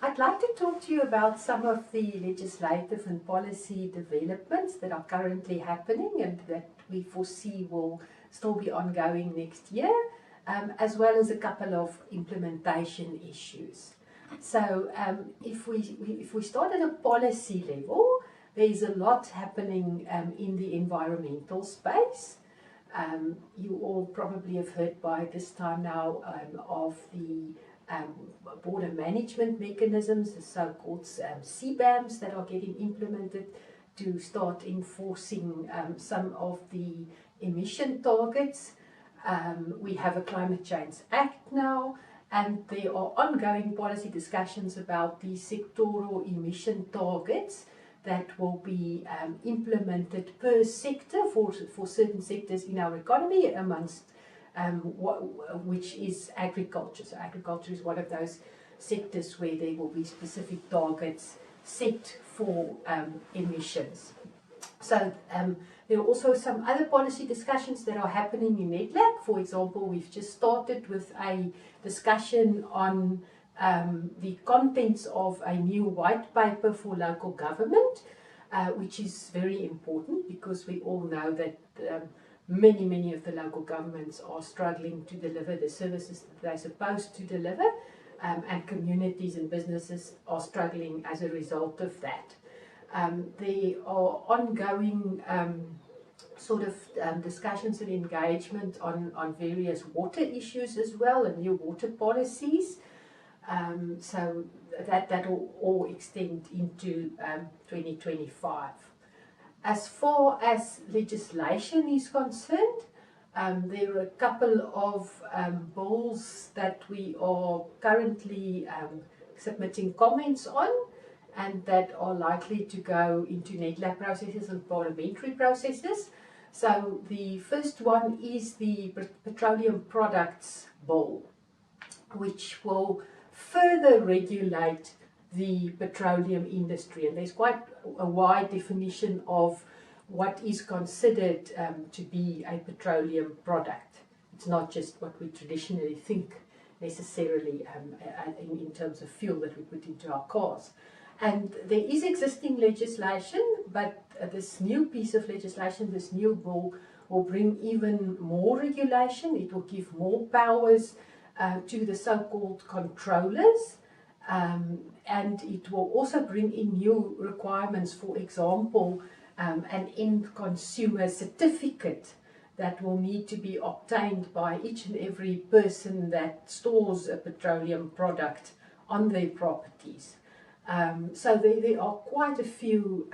I'd like to talk to you about some of the legislative and policy developments that are currently happening and that we foresee will still be ongoing next year, as well as a couple of implementation issues. So if we start at a policy level, there's a lot happening in the environmental space. You all probably have heard by this time now of the border management mechanisms, the so-called CBAMs that are getting implemented to start enforcing some of the emission targets. We have a Climate Change Act now, and there are ongoing policy discussions about the sectoral emission targets that will be implemented per sector for certain sectors in our economy, amongst which is agriculture. So agriculture is one of those sectors where there will be specific targets set for emissions. So there are also some other policy discussions that are happening in NEDLAC. For example, we've just started with a discussion on the contents of a new white paper for local government, which is very important because we all know that many of the local governments are struggling to deliver the services that they're supposed to deliver, and communities and businesses are struggling as a result of that. There are ongoing discussions and engagement on various water issues as well, and new water policies. So that will all extend into 2025. As far as legislation is concerned, there are a couple of bills that we are currently submitting comments on, and that are likely to go into NEDLAC processes and parliamentary processes. So the first one is the Petroleum Products Bill, which will further regulate the petroleum industry, and there's quite a wide definition of what is considered to be a petroleum product. It's not just what we traditionally think necessarily in terms of fuel that we put into our cars. And there is existing legislation, but this new piece of legislation, this new bill, will bring even more regulation. It will give more powers to the so-called controllers. And it will also bring in new requirements, for example, an end consumer certificate that will need to be obtained by each and every person that stores a petroleum product on their properties. So there are quite a few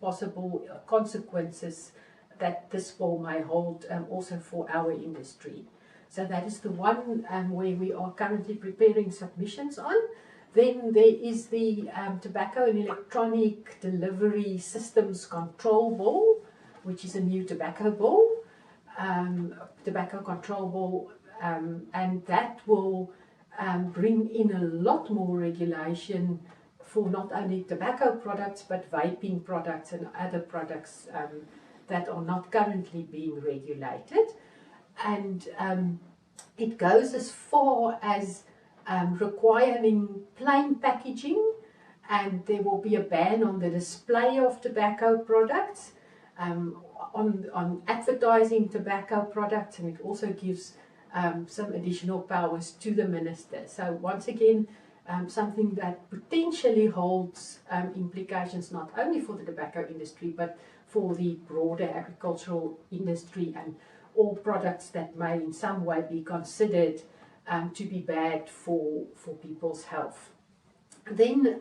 possible consequences that this bill may hold also for our industry. So that is the one where we are currently preparing submissions on. Then there is the Tobacco and Electronic Delivery Systems Control Bill, which is a new tobacco bill, tobacco control bill, and that will bring in a lot more regulation for not only tobacco products but vaping products and other products that are not currently being regulated. And it goes as far as requiring plain packaging, and there will be a ban on the display of tobacco products, on advertising tobacco products, and it also gives some additional powers to the minister. So once again, something that potentially holds implications not only for the tobacco industry but for the broader agricultural industry and all products that may in some way be considered to be bad for people's health. Then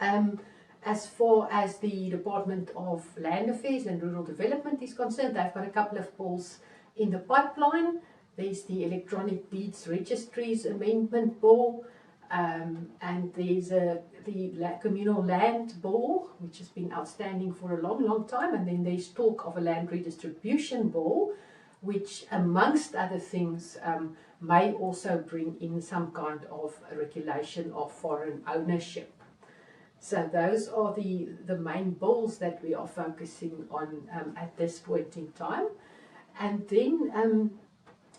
as far as the Department of Land Affairs and Rural Development is concerned, they've got a couple of bills in the pipeline. There's the Electronic Deeds Registries Amendment Bill, and there's the Communal Land Bill, which has been outstanding for a long time, and then there's talk of a Land Redistribution Bill, which amongst other things may also bring in some kind of regulation of foreign ownership. So those are the main bills that we are focusing on at this point in time. And then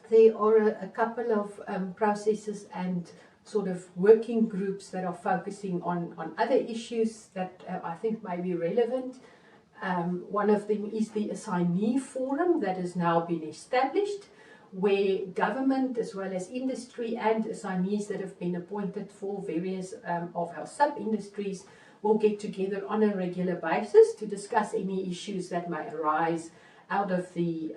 there are a couple of processes and sort of working groups that are focusing on other issues that I think may be relevant. One of them is the assignee forum that has now been established, where government as well as industry and assignees that have been appointed for various of our sub-industries will get together on a regular basis to discuss any issues that may arise out of the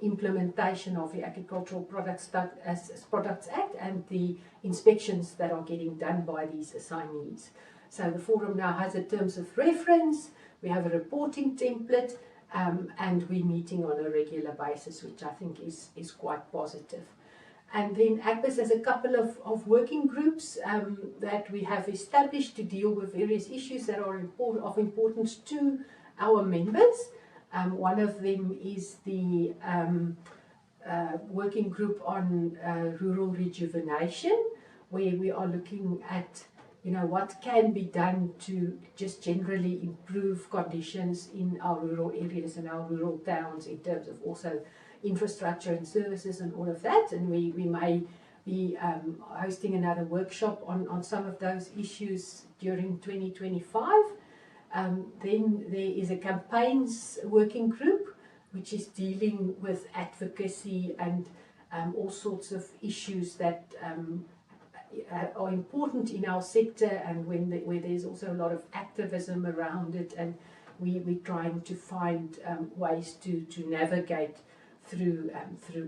implementation of the Agricultural Products Act and the inspections that are getting done by these assignees. So the forum now has a terms of reference, we have a reporting template, and we're meeting on a regular basis, which I think is quite positive. And then Agbiz has a couple of working groups that we have established to deal with various issues that are of importance to our members. One of them is the working group on rural rejuvenation, where we are looking at what can be done to just generally improve conditions in our rural areas and our rural towns in terms of also infrastructure and services and all of that. And we may be hosting another workshop on some of those issues during 2025. Then there is a campaigns working group which is dealing with advocacy and all sorts of issues that are important in our sector, and where there's also a lot of activism around it, and we're trying to find ways to navigate through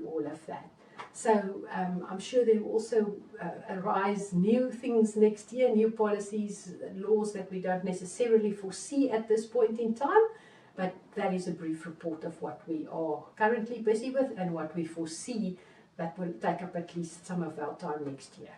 all of that. So I'm sure there will also arise new things next year, new policies, laws that we don't necessarily foresee at this point in time, but that is a brief report of what we are currently busy with and what we foresee that will take up at least some of our time next year.